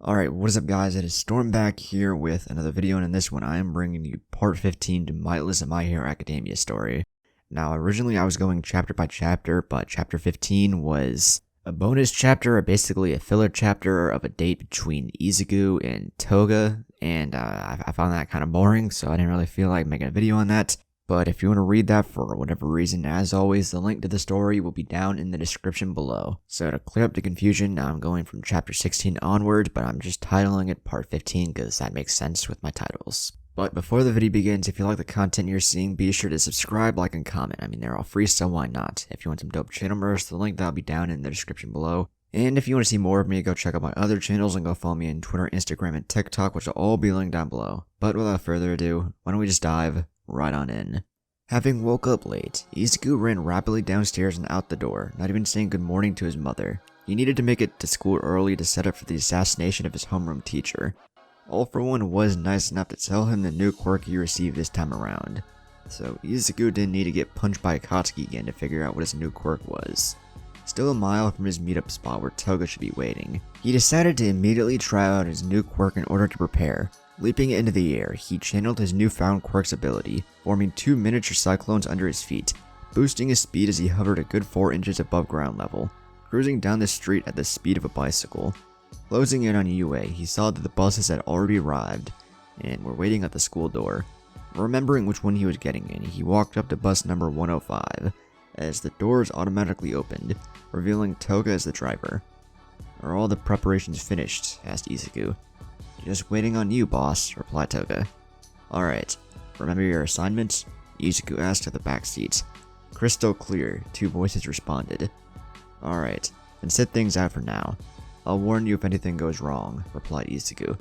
Alright, what is up guys, it is Storm back here with another video, and in this one I am bringing you part 15 to Mightless and My Hero Academia story. Now originally I was going chapter by chapter, but chapter 15 was a bonus chapter, or basically a filler chapter of a date between Izuku and Toga, and I found that kind of boring, so I didn't really feel like making a video on that. But if you want to read that for whatever reason, as always, the link to the story will be down in the description below. So to clear up the confusion, now I'm going from chapter 16 onward, but I'm just titling it part 15 because that makes sense with my titles. But before the video begins, if you like the content you're seeing, be sure to subscribe, like, and comment. I mean, they're all free, so why not? If you want some dope channel merch, the link that'll be down in the description below. And if you want to see more of me, go check out my other channels and go follow me on Twitter, Instagram, and TikTok, which will all be linked down below. But without further ado, why don't we just dive right on in. Having woke up late, Izuku ran rapidly downstairs and out the door, not even saying good morning to his mother. He needed to make it to school early to set up for the assassination of his homeroom teacher. All for One was nice enough to tell him the new quirk he received this time around. So Izuku didn't need to get punched by Akatsuki again to figure out what his new quirk was. Still a mile from his meetup spot where Toga should be waiting, he decided to immediately try out his new quirk in order to prepare. Leaping into the air, he channeled his newfound quirk's ability, forming 2 miniature cyclones under his feet, boosting his speed as he hovered a good 4 inches above ground level, cruising down the street at the speed of a bicycle. Closing in on Yuuei, he saw that the buses had already arrived, and were waiting at the school door. Remembering which one he was getting in, he walked up to bus number 105, as the doors automatically opened, revealing Toga as the driver. "Are all the preparations finished?" asked Izuku. "Just waiting on you, boss," replied Toga. "Alright, remember your assignments?" Izuku asked at the back seat. Crystal clear, 2 voices responded. "Alright, then sit things out for now. I'll warn you if anything goes wrong," replied Izuku.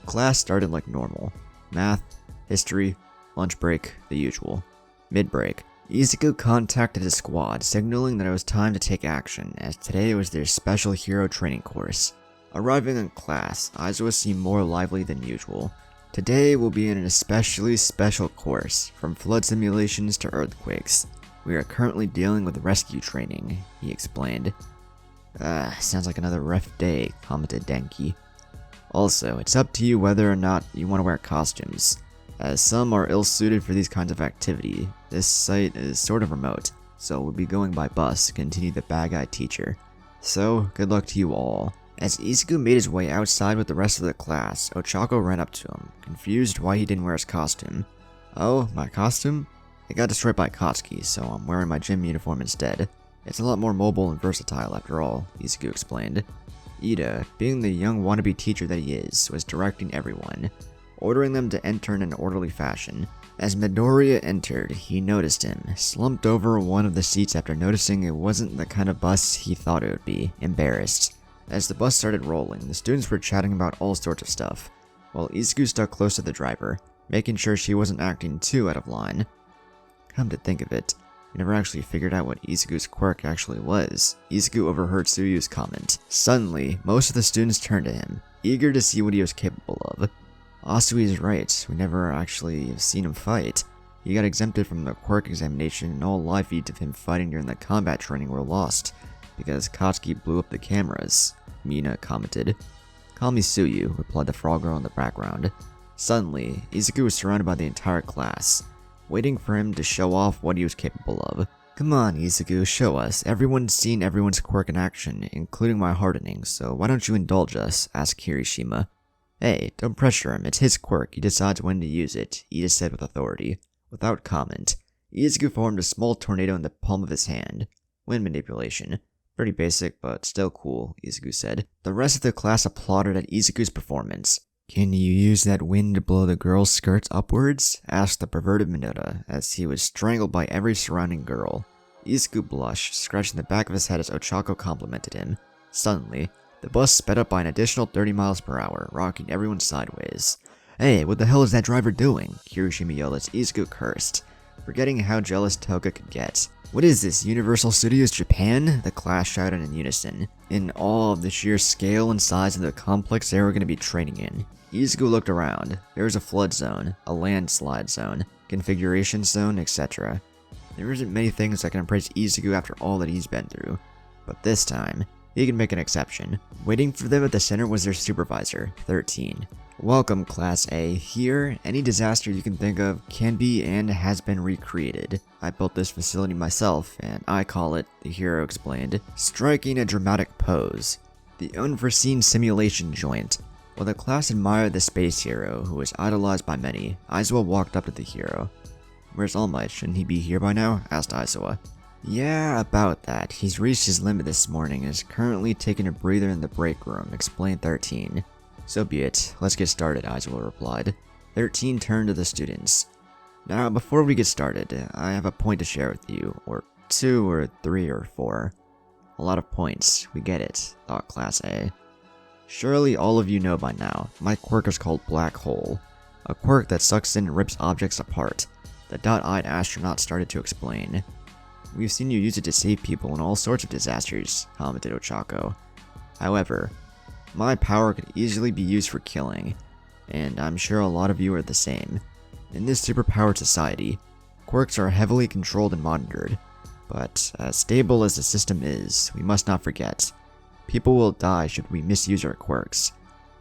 Class started like normal. Math, history, lunch break, the usual. Mid-break, Izuku contacted his squad, signaling that it was time to take action, as today was their special hero training course. Arriving in class, Izuku seemed more lively than usual. "Today will be an especially special course, from flood simulations to earthquakes. We are currently dealing with rescue training," he explained. Sounds like another rough day," commented Denki. "Also, it's up to you whether or not you want to wear costumes, as some are ill-suited for these kinds of activity. This site is sort of remote, so we'll be going by bus," continued the bad-guy teacher. "So, good luck to you all." As Izuku made his way outside with the rest of the class, Ochako ran up to him, confused why he didn't wear his costume. "Oh, my costume? It got destroyed by Akatsuki, so I'm wearing my gym uniform instead. It's a lot more mobile and versatile after all," Izuku explained. Ida, being the young wannabe teacher that he is, was directing everyone, ordering them to enter in an orderly fashion. As Midoriya entered, he noticed him, slumped over one of the seats after noticing it wasn't the kind of bus he thought it would be, embarrassed. As the bus started rolling, the students were chatting about all sorts of stuff, while Izuku stuck close to the driver, making sure she wasn't acting too out of line. Come to think of it, he never actually figured out what Izuku's quirk actually was. Izuku overheard Tsuyu's comment. Suddenly, most of the students turned to him, eager to see what he was capable of. Asui is right, we never actually have seen him fight. He got exempted from the quirk examination, and all live feeds of him fighting during the combat training were lost, because Akatsuki blew up the cameras, Mina commented. "Call me Tsuyu," replied the frog girl in the background. Suddenly, Izuku was surrounded by the entire class, waiting for him to show off what he was capable of. "Come on, Izuku, show us. Everyone's seen everyone's quirk in action, including my hardening, so why don't you indulge us?" asked Kirishima. "Hey, don't pressure him, it's his quirk, he decides when to use it," Ida said with authority. Without comment, Izuku formed a small tornado in the palm of his hand. Wind manipulation. "Pretty basic, but still cool," Izuku said. The rest of the class applauded at Izuku's performance. "Can you use that wind to blow the girl's skirts upwards?" asked the perverted Minota, as he was strangled by every surrounding girl. Izuku blushed, scratching the back of his head as Ochako complimented him. Suddenly, the bus sped up by an additional 30 miles per hour, rocking everyone sideways. "Hey, what the hell is that driver doing?" Kirishima yelled as Izuku cursed, forgetting how jealous Toga could get. "What is this, Universal Studios Japan?" the class shouted in unison, in awe of the sheer scale and size of the complex they were going to be training in. Izuku looked around. There was a flood zone, a landslide zone, configuration zone, etc. There isn't many things that can impress Izuku after all that he's been through, but this time, he can make an exception. Waiting for them at the center was their supervisor, 13. Welcome, Class A. Here, any disaster you can think of can be and has been recreated. I built this facility myself, and I call it, the hero explained, striking a dramatic pose. The unforeseen simulation joint. While the class admired the space hero, who was idolized by many, Izuku walked up to the hero. Where's All Might? Shouldn't he be here by now? Asked Izuku. Yeah, about that. He's reached his limit this morning and is currently taking a breather in the break room, explained 13. So be it. Let's get started, Izuku replied. 13 turned to the students. Now, before we get started, I have a point to share with you, or 2 or 3 or 4. A lot of points, we get it, thought Class A. Surely all of you know by now, my quirk is called Black Hole. A quirk that sucks in and rips objects apart. The dot-eyed astronaut started to explain. We've seen you use it to save people in all sorts of disasters, commented Ochako. However, my power could easily be used for killing, and I'm sure a lot of you are the same. In this superpowered society, quirks are heavily controlled and monitored, but as stable as the system is, we must not forget, people will die should we misuse our quirks.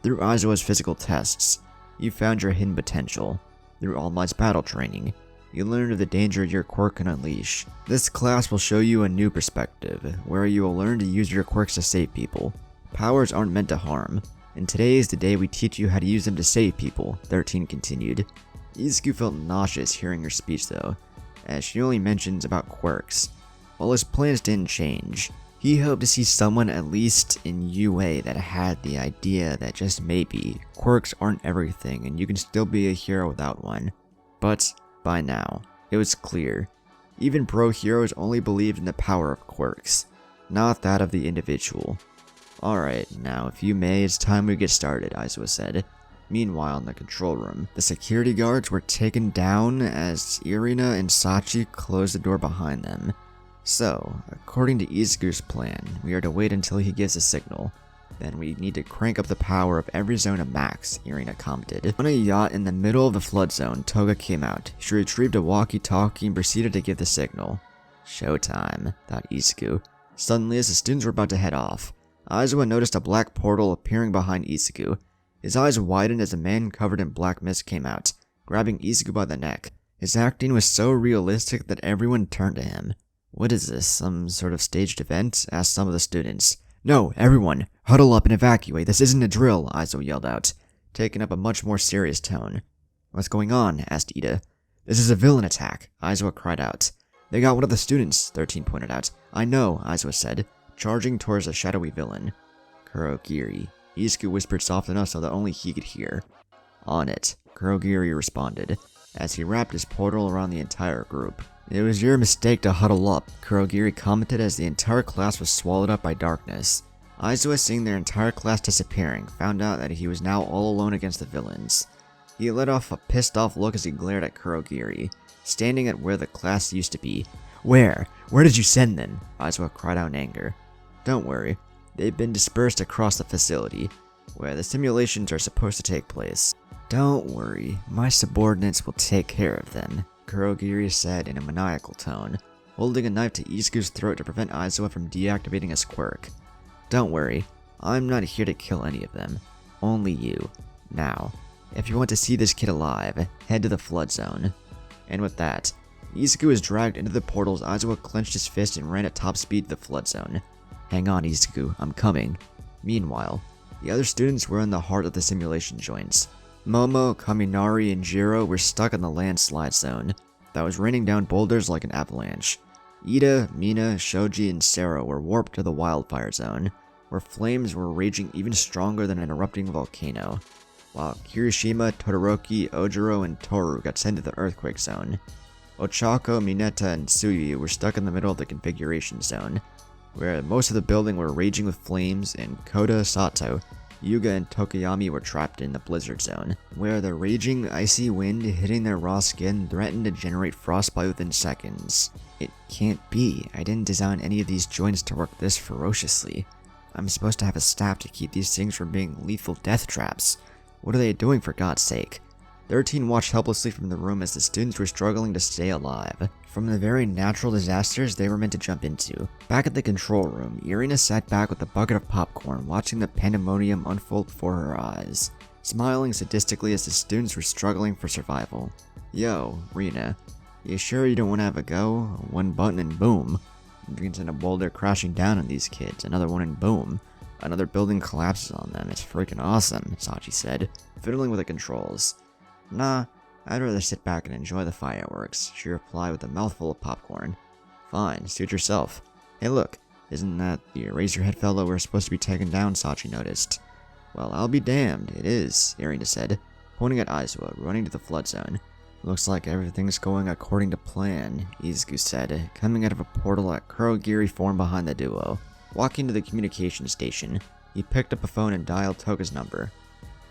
Through Izuku's physical tests, you found your hidden potential. Through All Might's battle training, you learned of the danger your quirk can unleash. This class will show you a new perspective, where you will learn to use your quirks to save people. Powers aren't meant to harm, and today is the day we teach you how to use them to save people, 13 continued. Izuku felt nauseous hearing her speech though, as she only mentions about quirks. While his plans didn't change, he hoped to see someone at least in Yuuei that had the idea that just maybe, quirks aren't everything and you can still be a hero without one. But, by now, it was clear. Even pro heroes only believed in the power of quirks, not that of the individual. Alright, now if you may, it's time we get started, Izuku said. Meanwhile, in the control room, the security guards were taken down as Irina and Sachi closed the door behind them. So, according to Izuku's plan, we are to wait until he gives a signal. Then we need to crank up the power of every zone to max, Irina commented. On a yacht in the middle of the flood zone, Toga came out. She retrieved a walkie-talkie and proceeded to give the signal. Showtime, thought Izuku. Suddenly, as the students were about to head off, Izuku noticed a black portal appearing behind Izuku. His eyes widened as a man covered in black mist came out, grabbing Izuku by the neck. His acting was so realistic that everyone turned to him. What is this, some sort of staged event? Asked some of the students. No, everyone, huddle up and evacuate, this isn't a drill, Izuku yelled out, taking up a much more serious tone. What's going on? Asked Ida. This is a villain attack, Izuku cried out. They got one of the students, 13 pointed out. I know, Izuku said, charging towards a shadowy villain. Kurogiri. Izuku whispered soft enough so that only he could hear. On it, Kurogiri responded, as he wrapped his portal around the entire group. It was your mistake to huddle up, Kurogiri commented as the entire class was swallowed up by darkness. Izuku, seeing their entire class disappearing, found out that he was now all alone against the villains. He let off a pissed off look as he glared at Kurogiri, standing at where the class used to be. Where? Where did you send them? Izuku cried out in anger. Don't worry, they've been dispersed across the facility, where the simulations are supposed to take place. Don't worry, my subordinates will take care of them, Kurogiri said in a maniacal tone, holding a knife to Izuku's throat to prevent Izuku from deactivating his quirk. Don't worry, I'm not here to kill any of them, only you. Now, if you want to see this kid alive, head to the flood zone. And with that, Izuku was dragged into the portals. Izuku clenched his fist and ran at top speed to the flood zone. Hang on, Izuku, I'm coming. Meanwhile, the other students were in the heart of the simulation joints. Momo, Kaminari, and Jiro were stuck in the landslide zone that was raining down boulders like an avalanche. Ida, Mina, Shoji, and Sero were warped to the wildfire zone, where flames were raging even stronger than an erupting volcano, while Kirishima, Todoroki, Ojiro, and Toru got sent to the earthquake zone. Ochako, Mineta, and Tsuyu were stuck in the middle of the configuration zone, where most of the building were raging with flames, and Koda, Sato, Yuga, and Tokoyami were trapped in the blizzard zone, where the raging icy wind hitting their raw skin threatened to generate frostbite within seconds. It can't be. I didn't design any of these joints to work this ferociously. I'm supposed to have a staff to keep these things from being lethal death traps. What are they doing, for God's sake? 13 watched helplessly from the room as the students were struggling to stay alive from the very natural disasters they were meant to jump into. Back at the control room, Irina sat back with a bucket of popcorn, watching the pandemonium unfold before her eyes, smiling sadistically as the students were struggling for survival. Yo, Rena, you sure you don't want to have a go? One button and boom. You can send a boulder crashing down on these kids, another one and boom. Another building collapses on them. It's freaking awesome, Sachi said, fiddling with the controls. Nah, I'd rather sit back and enjoy the fireworks, she replied with a mouthful of popcorn. Fine, suit yourself. Hey look, isn't that the Eraserhead fellow we're supposed to be taking down, Sachi noticed. Well, I'll be damned, it is, Irina said, pointing at Izuku, running to the flood zone. Looks like everything's going according to plan, Izuku said, coming out of a portal at Kurogiri formed behind the duo. Walking to the communication station, he picked up a phone and dialed Toga's number.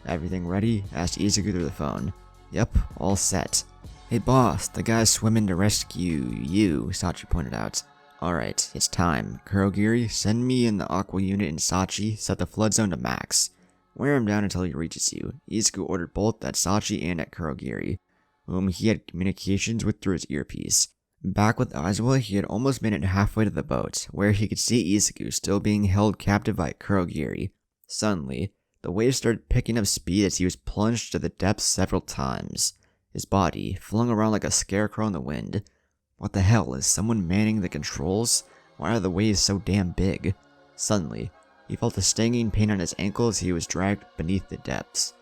Everything ready? Asked Izuku through the phone. Yep, all set. Hey boss, the guy's swimming to rescue you, Sachi pointed out. Alright, it's time. Kurogiri, send me in the Aqua unit and Sachi, set the flood zone to max. Wear him down until he reaches you. Izuku ordered both at Sachi and at Kurogiri, whom he had communications with through his earpiece. Back with Aizawa, he had almost made it halfway to the boat, where he could see Izuku still being held captive by Kurogiri. Suddenly, the waves started picking up speed as he was plunged to the depths several times, his body flung around like a scarecrow in the wind. What the hell, is someone manning the controls? Why are the waves so damn big? Suddenly, he felt a stinging pain on his ankle as he was dragged beneath the depths.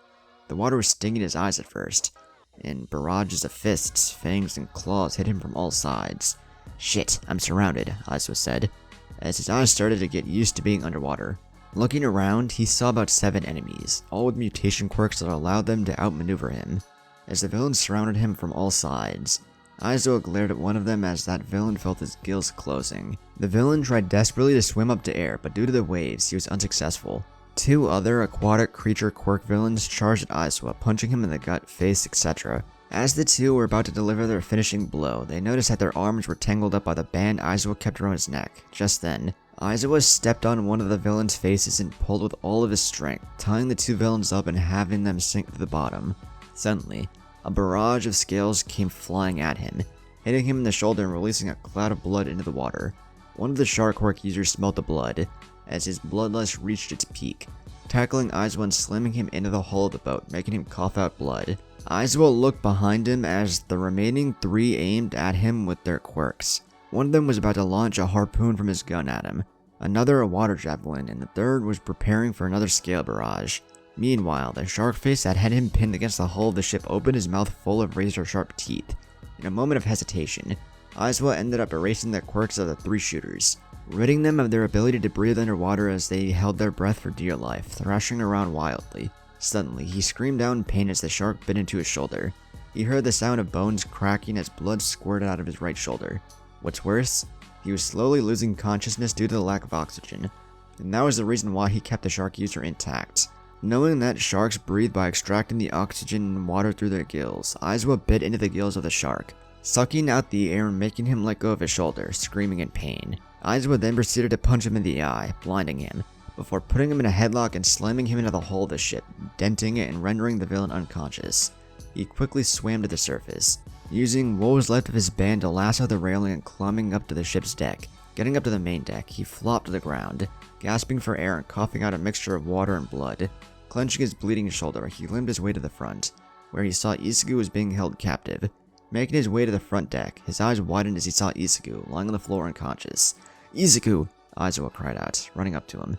The water was stinging his eyes at first, and barrages of fists, fangs, and claws hit him from all sides. Shit, I'm surrounded, Aizawa said, as his eyes started to get used to being underwater. Looking around, he saw about 7 enemies, all with mutation quirks that allowed them to outmaneuver him. As the villains surrounded him from all sides, Aizawa glared at one of them as that villain felt his gills closing. The villain tried desperately to swim up to air, but due to the waves, he was unsuccessful. 2 other aquatic creature quirk villains charged at Aizawa, punching him in the gut, face, etc. As the 2 were about to deliver their finishing blow, they noticed that their arms were tangled up by the band Aizawa kept around his neck. Just then, Aizawa stepped on one of the villains' faces and pulled with all of his strength, tying the 2 villains up and having them sink to the bottom. Suddenly, a barrage of scales came flying at him, hitting him in the shoulder and releasing a cloud of blood into the water. One of the shark quirk users smelled the blood, as his bloodlust reached its peak, tackling Aizawa and slamming him into the hull of the boat, making him cough out blood. Aizawa looked behind him as the remaining 3 aimed at him with their quirks. One of them was about to launch a harpoon from his gun at him, another a water javelin, and the third was preparing for another scale barrage. Meanwhile, the shark face that had him pinned against the hull of the ship opened his mouth full of razor-sharp teeth. In a moment of hesitation, Aizawa ended up erasing the quirks of the 3 shooters, ridding them of their ability to breathe underwater as they held their breath for dear life, thrashing around wildly. Suddenly, he screamed out in pain as the shark bit into his shoulder. He heard the sound of bones cracking as blood squirted out of his right shoulder. What's worse, he was slowly losing consciousness due to the lack of oxygen, and that was the reason why he kept the shark user intact. Knowing that sharks breathe by extracting the oxygen and water through their gills, Aizawa bit into the gills of the shark, sucking out the air and making him let go of his shoulder, screaming in pain. Aizawa then proceeded to punch him in the eye, blinding him, before putting him in a headlock and slamming him into the hull of the ship, denting it and rendering the villain unconscious. He quickly swam to the surface, using what was left of his band to lasso the railing and climbing up to the ship's deck. Getting up to the main deck, he flopped to the ground, gasping for air and coughing out a mixture of water and blood. Clenching his bleeding shoulder, he limped his way to the front, where he saw Izuku was being held captive. Making his way to the front deck, his eyes widened as he saw Izuku lying on the floor unconscious. "Izuku!" Aizawa cried out, running up to him.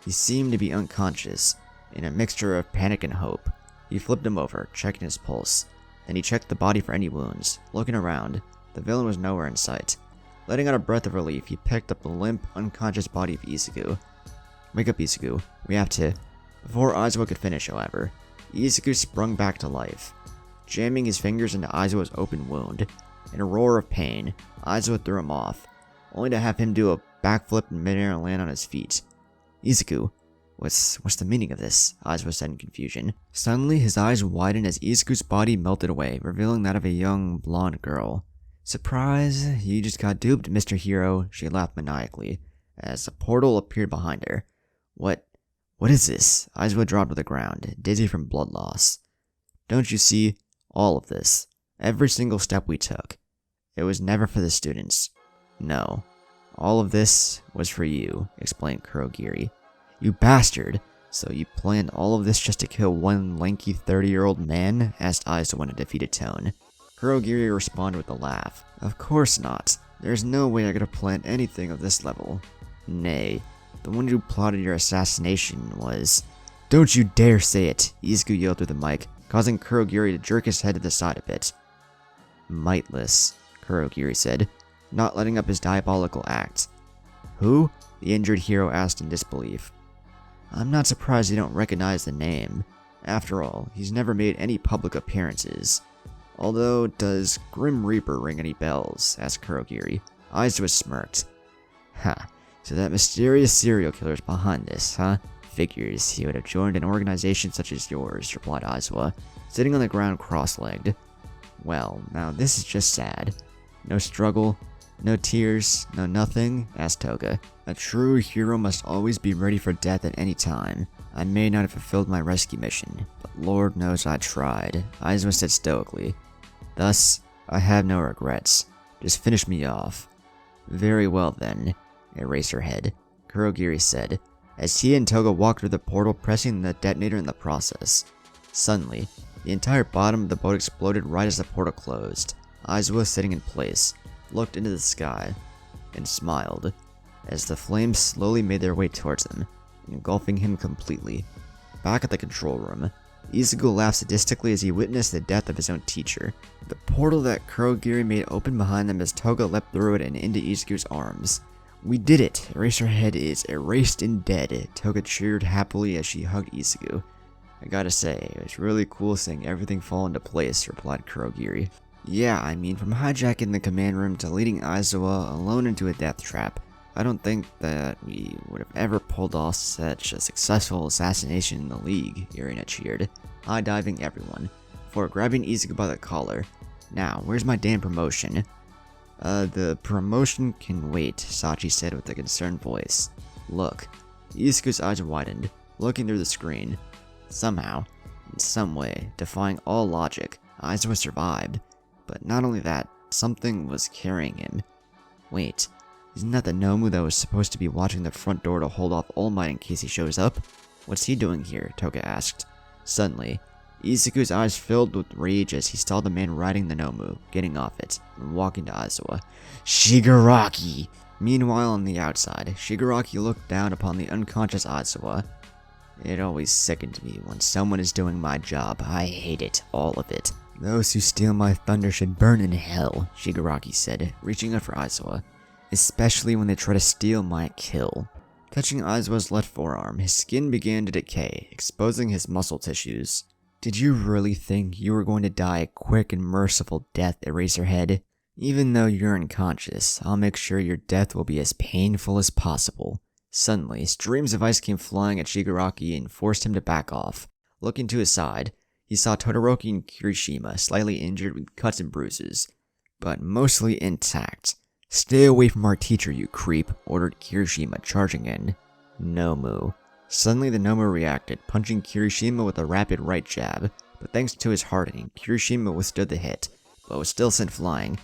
He seemed to be unconscious, in a mixture of panic and hope. He flipped him over, checking his pulse. Then he checked the body for any wounds. Looking around, the villain was nowhere in sight. Letting out a breath of relief, he picked up the limp, unconscious body of Izuku. "Wake up, Izuku. We have to..." Before Aizawa could finish, however, Izuku sprung back to life, jamming his fingers into Aizawa's open wound. In a roar of pain, Aizawa threw him off, only to have him do a backflip in midair and land on his feet. "Izuku, what's the meaning of this?" Aizawa said in confusion. Suddenly, his eyes widened as Izuku's body melted away, revealing that of a young, blonde girl. "Surprise, you just got duped, Mr. Hero," she laughed maniacally, as a portal appeared behind her. What is this?" Aizawa dropped to the ground, dizzy from blood loss. "Don't you see? All of this. Every single step we took. It was never for the students. No. All of this was for you, explained Kurogiri. You bastard! So you planned all of this just to kill one lanky 30-year-old man? Asked Aizawa in a defeated tone. Kurogiri responded with a laugh. Of course not. There's no way I could have planned anything of this level. Nay, the one who plotted your assassination was... Don't you dare say it! Izuku yelled through the mic, causing Kurogiri to jerk his head to the side a bit. Mightless, Kurogiri said, not letting up his diabolical act. Who? The injured hero asked in disbelief. I'm not surprised you don't recognize the name. After all, he's never made any public appearances. Although, does Grim Reaper ring any bells? Asked Kurogiri. Aizawa smirked. Ha, so that mysterious serial killer's behind this, huh? Figures he would have joined an organization such as yours, replied Aizawa, sitting on the ground cross-legged. Well, now this is just sad. No struggle, no tears, no nothing? Asked Toga. A true hero must always be ready for death at any time. I may not have fulfilled my rescue mission, but Lord knows I tried, Aizawa said stoically. Thus, I have no regrets. Just finish me off. Very well then, Eraserhead, Kurogiri said, as he and Toga walked through the portal, pressing the detonator in the process. Suddenly, the entire bottom of the boat exploded right as the portal closed. Aizawa, sitting in place, looked into the sky and smiled as the flames slowly made their way towards him, engulfing him completely. Back at the control room, Izuku laughed sadistically as he witnessed the death of his own teacher. The portal that Kurogiri made open behind them as Toga leapt through it and into Izuku's arms. We did it! Eraserhead is erased and dead, Toga cheered happily as she hugged Izuku. I gotta say, it was really cool seeing everything fall into place, replied Kurogiri. Yeah, I mean, from hijacking the command room to leading Aizawa alone into a death trap, I don't think that we would have ever pulled off such a successful assassination in the League, Irina cheered, high-diving everyone, before grabbing Izuku by the collar. Now, where's my damn promotion? The promotion can wait, Sachi said with a concerned voice. Look. Izuku's eyes widened, looking through the screen. Somehow, in some way, defying all logic, Aizawa survived. But not only that, something was carrying him. Wait, isn't that the Nomu that was supposed to be watching the front door to hold off All Might in case he shows up? What's he doing here? Toga asked. Suddenly, Izuku's eyes filled with rage as he saw the man riding the Nomu, getting off it, and walking to Aizawa. Shigaraki! Meanwhile, on the outside, Shigaraki looked down upon the unconscious Aizawa. It always sickens me when someone is doing my job. I hate it, all of it. Those who steal my thunder should burn in hell, Shigaraki said, reaching up for Aizawa. Especially when they try to steal my kill. Touching Aizawa's left forearm, his skin began to decay, exposing his muscle tissues. Did you really think you were going to die a quick and merciful death, Eraserhead? Even though you're unconscious, I'll make sure your death will be as painful as possible. Suddenly, streams of ice came flying at Shigaraki and forced him to back off. Looking to his side, he saw Todoroki and Kirishima, slightly injured with cuts and bruises, but mostly intact. Stay away from our teacher, you creep, ordered Kirishima, charging in. Nomu. Suddenly the Nomu reacted, punching Kirishima with a rapid right jab, but thanks to his hardening, Kirishima withstood the hit, but was still sent flying.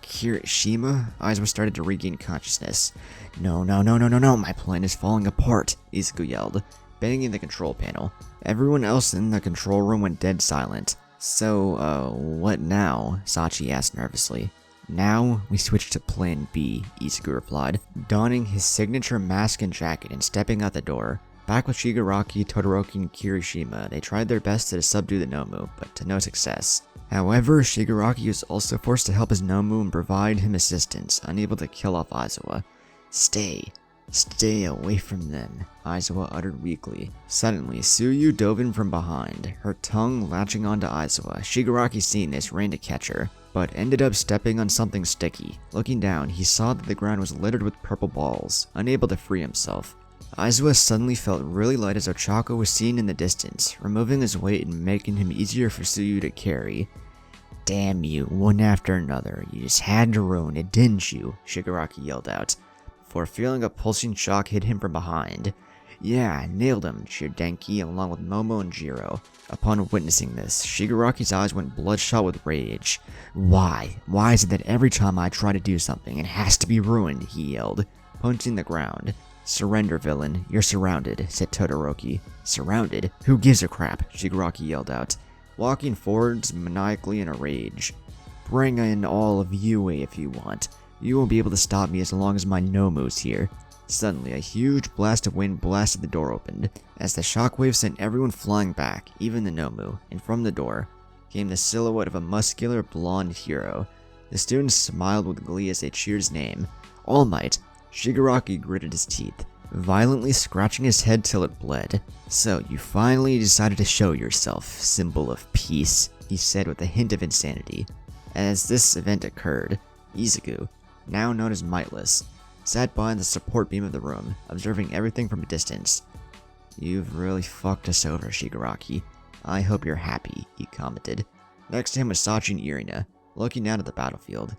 Kirishima? Aizawa started to regain consciousness. No, my plan is falling apart, Izuku yelled, banging the control panel. Everyone else in the control room went dead silent. So, what now? Sachi asked nervously. Now, we switch to Plan B, Izuku replied, donning his signature mask and jacket and stepping out the door. Back with Shigaraki, Todoroki, and Kirishima, they tried their best to subdue the Nomu, but to no success. However, Shigaraki was also forced to help his Nomu and provide him assistance, unable to kill off Aizawa. Stay away from them, Aizawa uttered weakly. Suddenly, Tsuyu dove in from behind, her tongue latching onto Aizawa. Shigaraki, seeing this, ran to catch her, but ended up stepping on something sticky. Looking down, he saw that the ground was littered with purple balls, unable to free himself. Aizawa suddenly felt really light as Ochako was seen in the distance, removing his weight and making him easier for Tsuyu to carry. Damn you, one after another, you just had to ruin it, didn't you? Shigaraki yelled out, before feeling a pulsing shock hit him from behind. Yeah, nailed him, cheered Denki along with Momo and Jiro. Upon witnessing this, Shigaraki's eyes went bloodshot with rage. Why? Why is it that every time I try to do something, it has to be ruined, he yelled, punching the ground. Surrender, villain. You're surrounded, said Todoroki. Surrounded? Who gives a crap? Shigaraki yelled out, walking forwards maniacally in a rage. Bring in all of Yuuei if you want. You won't be able to stop me as long as my Nomu's here. Suddenly, a huge blast of wind blasted the door open, as the shockwave sent everyone flying back, even the Nomu, and from the door came the silhouette of a muscular blonde hero. The students smiled with glee as they cheered his name. All Might! Shigaraki gritted his teeth, violently scratching his head till it bled. So, you finally decided to show yourself, symbol of peace, he said with a hint of insanity. As this event occurred, Izuku, now known as Mightless, sat behind the support beam of the room, observing everything from a distance. You've really fucked us over, Shigaraki. I hope you're happy, he commented. Next to him was Sachi and Irina, looking out at the battlefield.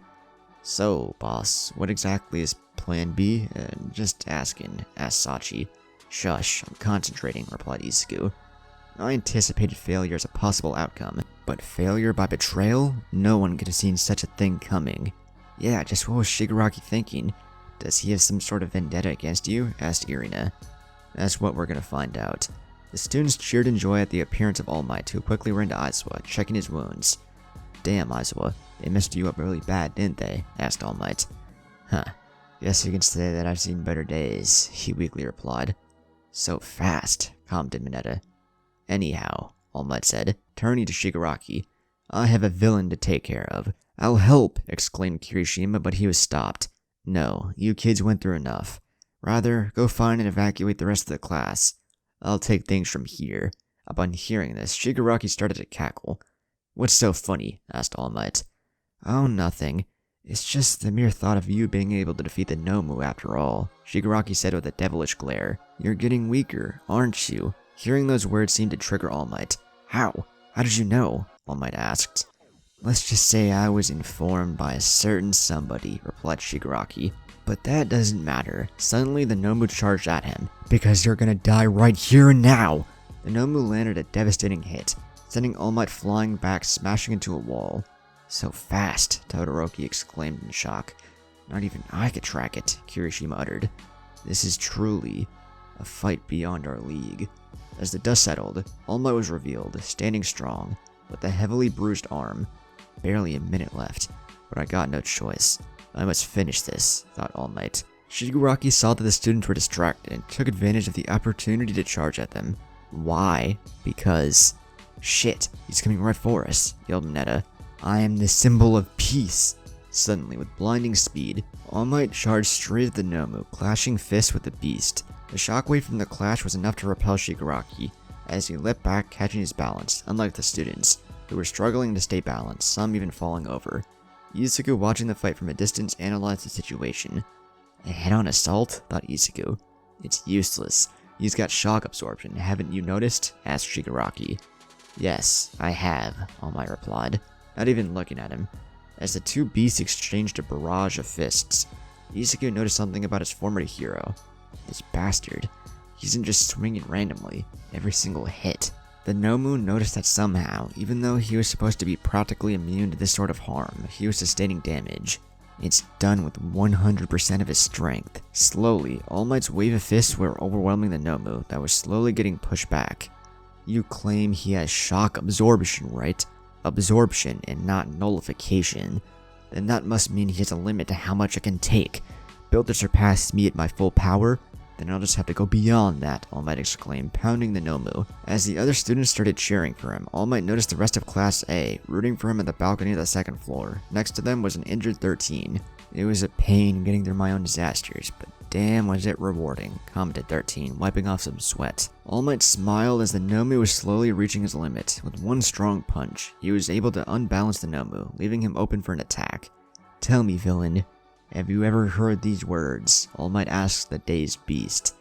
So, boss, what exactly is Plan B? Just asking, asked Sachi. Shush, I'm concentrating, replied Izuku. I anticipated failure as a possible outcome, but failure by betrayal? No one could have seen such a thing coming. Yeah, just what was Shigaraki thinking? Does he have some sort of vendetta against you? Asked Irina. That's what we're gonna find out. The students cheered in joy at the appearance of All Might, who quickly ran to Aizawa, checking his wounds. Damn, Aizawa, they messed you up really bad, didn't they? Asked All Might. Huh. Guess you can say that I've seen better days, he weakly replied. So fast, commented Mineta. Anyhow, All Might said, turning to Shigaraki. I have a villain to take care of. I'll help, exclaimed Kirishima, but he was stopped. No, you kids went through enough. Rather, go find and evacuate the rest of the class. I'll take things from here. Upon hearing this, Shigaraki started to cackle. What's so funny? Asked All Might. Oh, nothing. It's just the mere thought of you being able to defeat the Nomu after all, Shigaraki said with a devilish glare. You're getting weaker, aren't you? Hearing those words seemed to trigger All Might. How? How did you know? All Might asked. Let's just say I was informed by a certain somebody, replied Shigaraki. But that doesn't matter. Suddenly the Nomu charged at him. Because you're gonna die right here and now! The Nomu landed a devastating hit, sending All Might flying back, smashing into a wall. So fast, Todoroki exclaimed in shock. Not even I could track it, Kirishima uttered. This is truly a fight beyond our league. As the dust settled, All Might was revealed, standing strong, with a heavily bruised arm. Barely a minute left, but I got no choice. I must finish this, thought All Might. Shigaraki saw that the students were distracted and took advantage of the opportunity to charge at them. Why? Because... Shit, he's coming right for us, yelled Mineta. I am the symbol of peace. Suddenly, with blinding speed, All Might charged straight at the Nomu, clashing fists with the beast. The shockwave from the clash was enough to repel Shigaraki, as he leapt back, catching his balance, unlike the students, who were struggling to stay balanced, some even falling over. Izuku, watching the fight from a distance, analyzed the situation. A head-on assault? Thought Izuku. It's useless. He's got shock absorption, haven't you noticed? Asked Shigaraki. Yes, I have, All Might replied, not even looking at him. As the two beasts exchanged a barrage of fists, Izuku noticed something about his former hero. This bastard. He isn't just swinging randomly, every single hit. The Nomu noticed that somehow, even though he was supposed to be practically immune to this sort of harm, he was sustaining damage. It's done with 100% of his strength. Slowly, All Might's wave of fists were overwhelming the Nomu that was slowly getting pushed back. You claim he has shock absorption, right? Absorption and not nullification. Then that must mean he has a limit to how much it can take. Built to surpass me at my full power? Then I'll just have to go beyond that, All Might exclaimed, pounding the Nomu. As the other students started cheering for him, All Might noticed the rest of Class A, rooting for him at the balcony of the second floor. Next to them was an injured 13. It was a pain getting through my own disasters, but damn was it rewarding, commented 13, wiping off some sweat. All Might smiled as the Nomu was slowly reaching his limit. With one strong punch, he was able to unbalance the Nomu, leaving him open for an attack. Tell me, villain. Have you ever heard these words? All Might asked the dazed beast.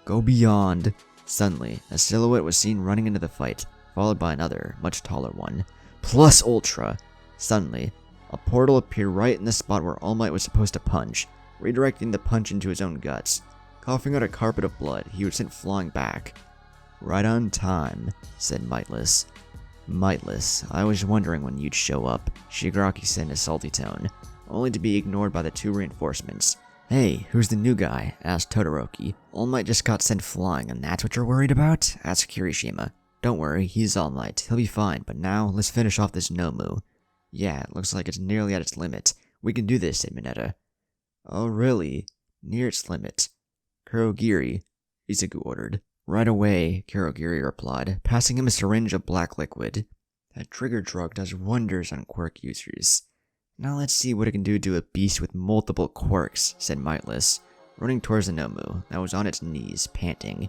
Go beyond. Suddenly, a silhouette was seen running into the fight, followed by another, much taller one. Plus Ultra! Suddenly, a portal appeared right in the spot where All Might was supposed to punch, redirecting the punch into his own guts. Coughing out a carpet of blood, he was sent flying back. "Right on time," said Mightless. "Mightless, I was wondering when you'd show up," Shigaraki said in a salty tone, only to be ignored by the two reinforcements. "Hey, who's the new guy?" asked Todoroki. "All Might just got sent flying, and that's what you're worried about?" asked Kirishima. "Don't worry, he's All Might. He'll be fine, but now, let's finish off this Nomu." "Yeah, it looks like it's nearly at its limit. We can do this," said Mineta. "Oh, really? Near its limit." "Kurogiri," Izuku ordered. "Right away," Kurogiri replied, passing him a syringe of black liquid. "That trigger drug does wonders on quirk users." "Now let's see what it can do to a beast with multiple quirks," said Mightless, running towards the Nomu that was on its knees, panting.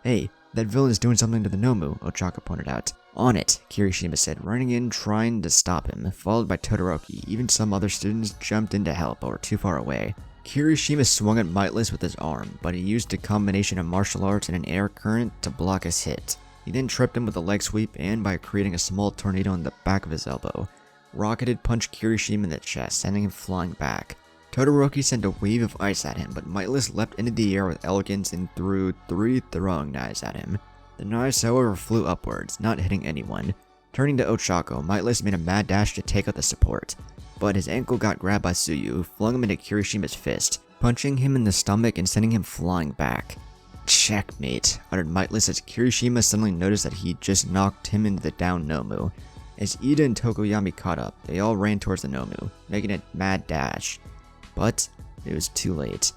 "Hey, that villain is doing something to the Nomu," Ochaka pointed out. "On it," Kirishima said, running in, trying to stop him, followed by Todoroki. Even some other students jumped in to help, but were too far away. Kirishima swung at Mightless with his arm, but he used a combination of martial arts and an air current to block his hit. He then tripped him with a leg sweep and, by creating a small tornado in the back of his elbow, rocketed punched Kirishima in the chest, sending him flying back. Todoroki sent a wave of ice at him, but Mightless leapt into the air with elegance and threw 3 throwing knives at him. The knives, however, flew upwards, not hitting anyone. Turning to Ochako, Mightless made a mad dash to take out the support, but his ankle got grabbed by Tsuyu, who flung him into Kirishima's fist, punching him in the stomach and sending him flying back. "Checkmate," uttered Mightless as Kirishima suddenly noticed that he just knocked him into the down Nomu. As Ida and Tokoyami caught up, they all ran towards the Nomu, making a mad dash. But it was too late,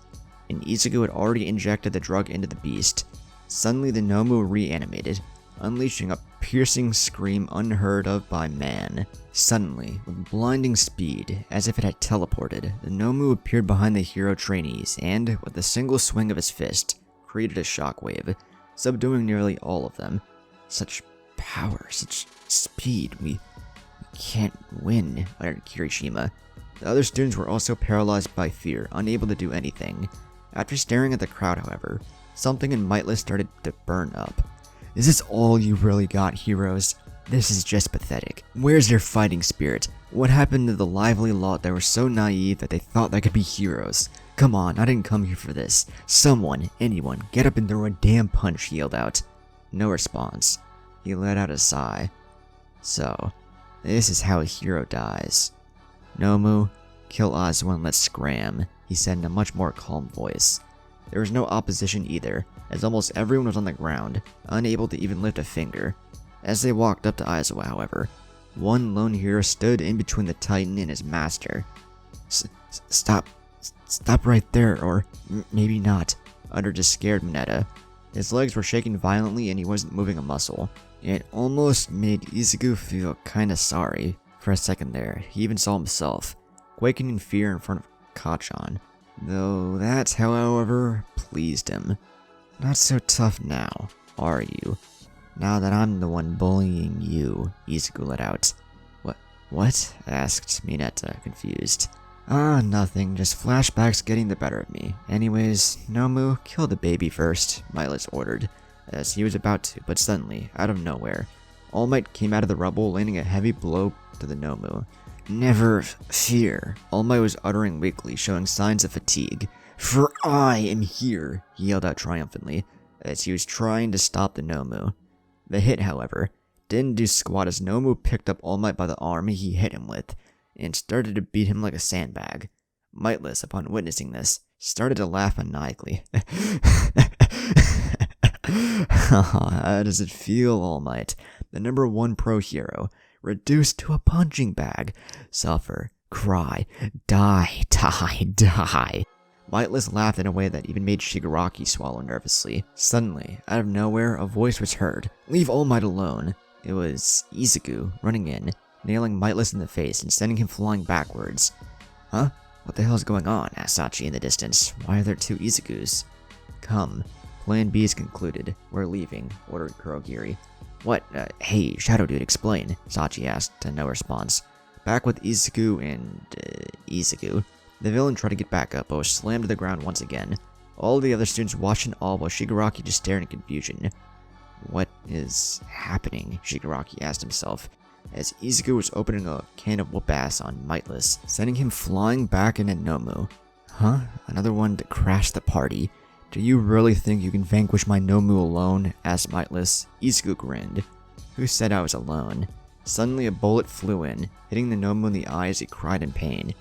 and Izuku had already injected the drug into the beast. Suddenly the Nomu reanimated, unleashing a piercing scream unheard of by man. Suddenly, with blinding speed, as if it had teleported, the Nomu appeared behind the hero trainees and, with a single swing of his fist, created a shockwave, subduing nearly all of them. "Such power, such speed, we can't win," muttered Kirishima. The other students were also paralyzed by fear, unable to do anything. After staring at the crowd, however, something in Mightless started to burn up. "Is this all you really got, heroes? This is just pathetic. Where's your fighting spirit? What happened to the lively lot that were so naive that they thought they could be heroes? Come on, I didn't come here for this. Someone, anyone, get up and throw a damn punch," he yelled out. No response. He let out a sigh. "So, this is how a hero dies. Nomu, kill Azusa and let's scram," he said in a much more calm voice. There was no opposition either, as almost everyone was on the ground, unable to even lift a finger. As they walked up to Aizawa, however, one lone hero stood in between the Titan and his master. Stop right there, or maybe not," uttered a scared Mineta. His legs were shaking violently and he wasn't moving a muscle. It almost made Izuku feel kinda sorry. For a second there, he even saw himself, quaking in fear in front of Kachan. Though that, however, pleased him. "Not so tough now, are you? Now that I'm the one bullying you," Izuku let out. What? Asked Mineta, confused. Nothing, just flashbacks getting the better of me. Anyways, Nomu, kill the baby first," Mightless ordered, as he was about to, but suddenly, out of nowhere, All Might came out of the rubble, landing a heavy blow to the Nomu. "Never fear," All Might was uttering weakly, showing signs of fatigue. "For I am here," he yelled out triumphantly, as he was trying to stop the Nomu. The hit, however, didn't do squat as Nomu picked up All Might by the arm he hit him with, and started to beat him like a sandbag. Mightless, upon witnessing this, started to laugh maniacally. How does it feel, All Might? The #1 pro hero, reduced to a punching bag. Suffer, cry, die. Mightless laughed in a way that even made Shigaraki swallow nervously. Suddenly, out of nowhere, a voice was heard. "Leave All Might alone." It was Izuku, running in, nailing Mightless in the face and sending him flying backwards. "Huh? What the hell is going on?" asked Sachi in the distance. "Why are there 2 Izukus?" "Come. Plan B is concluded. We're leaving," ordered Kurogiri. "What? Hey, Shadow Dude, explain," Sachi asked, to no response. Back with Izuku and, Izuku. The villain tried to get back up, but was slammed to the ground once again. All the other students watched in awe while Shigaraki just stared in confusion. "What is happening?" Shigaraki asked himself, as Izuku was opening a can of whoop-ass on Mightless, sending him flying back into Nomu. "Huh? Another one to crash the party. Do you really think you can vanquish my Nomu alone? Asked Mightless. Izuku grinned. Who said I was alone? Suddenly a bullet flew in, hitting the Nomu in the eye as he cried in pain.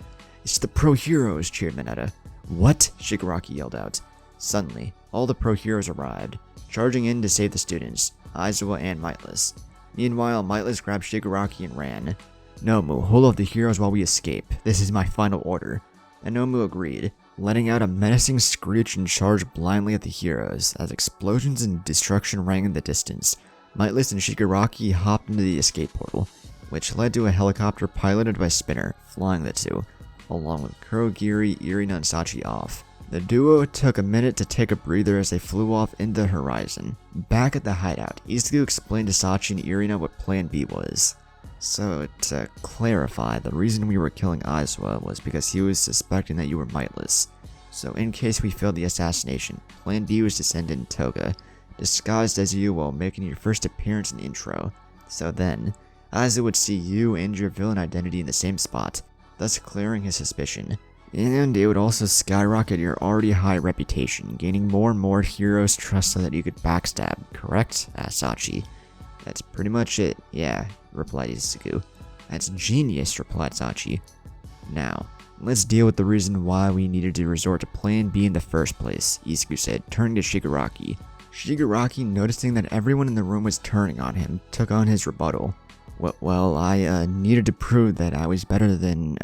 It's the pro heroes, cheered Mineta. What? Shigaraki yelled out. Suddenly, all the pro heroes arrived, charging in to save the students, Aizawa and Mightless. Meanwhile, Mightless grabbed Shigaraki and ran. Nomu, hold off the heroes while we escape. This is my final order. And Nomu agreed, letting out a menacing screech and charged blindly at the heroes as explosions and destruction rang in the distance. Mightless and Shigaraki hopped into the escape portal, which led to a helicopter piloted by Spinner, flying the two, along with Kurogiri, Irina, and Sachi off. The duo took a minute to take a breather as they flew off into the horizon. Back at the hideout, Izuku explained to Sachi and Irina what Plan B was. So, to clarify, the reason we were killing Aizawa was because he was suspecting that you were Mightless. So in case we failed the assassination, Plan B was to send in Toga, disguised as you while making your first appearance in the intro. So then, Aizawa would see you and your villain identity in the same spot, thus clearing his suspicion. And it would also skyrocket your already high reputation, gaining more and more heroes' trust so that you could backstab, correct? Asked Sachi. That's pretty much it, yeah, replied Izuku. That's genius, replied Sachi. Now, let's deal with the reason why we needed to resort to Plan B in the first place, Izuku said, turning to Shigaraki. Shigaraki, noticing that everyone in the room was turning on him, took on his rebuttal. Well, I needed to prove that I was better than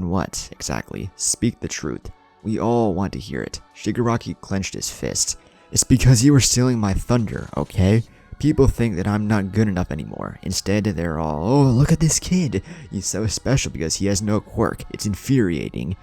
what, exactly? Speak the truth. We all want to hear it. Shigaraki clenched his fist. It's because you were stealing my thunder, okay? People think that I'm not good enough anymore. Instead, they're all, oh, look at this kid. He's so special because he has no quirk. It's infuriating.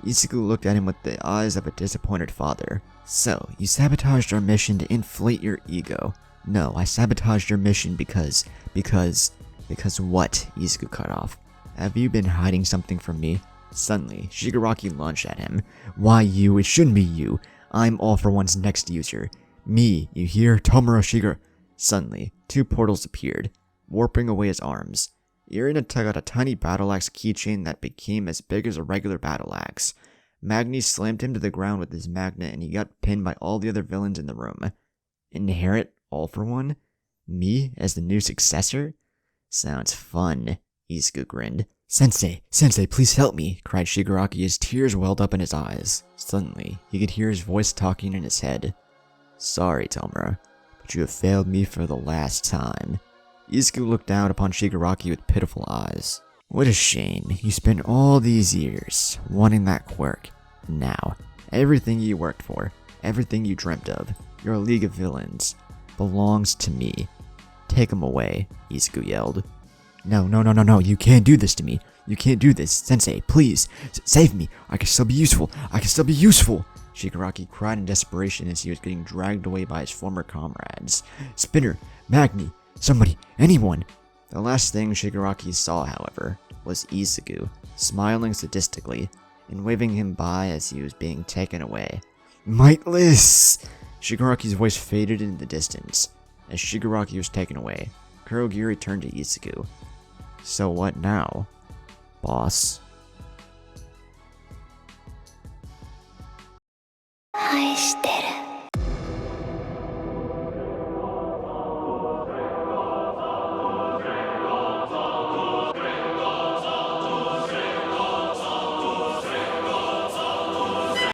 Izuku looked at him with the eyes of a disappointed father. So, you sabotaged our mission to inflate your ego. No, I sabotaged your mission because what? Izuku cut off. Have you been hiding something from me? Suddenly, Shigaraki lunged at him. Why you? It shouldn't be you. I'm All For One's next user. Me, you hear? Tomura Shigar. Suddenly, two portals appeared, warping away his arms. Irina took out a tiny battle axe keychain that became as big as a regular battle axe. Magni slammed him to the ground with his magnet and he got pinned by all the other villains in the room. Inherit All For One? Me as the new successor? Sounds fun, Izuku grinned. Sensei, please help me, cried Shigaraki as tears welled up in his eyes. Suddenly, he could hear his voice talking in his head. Sorry, Tomura, but you have failed me for the last time. Izuku looked down upon Shigaraki with pitiful eyes. What a shame, you spent all these years wanting that quirk. Now, everything you worked for, everything you dreamt of, your League of Villains, belongs to me. Take him away, Izuku yelled. No, you can't do this to me. You can't do this. Sensei, please, save me. I can still be useful. Shigaraki cried in desperation as he was getting dragged away by his former comrades. Spinner, Magni, somebody, anyone. The last thing Shigaraki saw, however, was Izuku, smiling sadistically, and waving him by as he was being taken away. Mightless! Shigaraki's voice faded into the distance. As Shigaraki was taken away, Kurogiri turned to Izuku. So what now, boss? 愛してる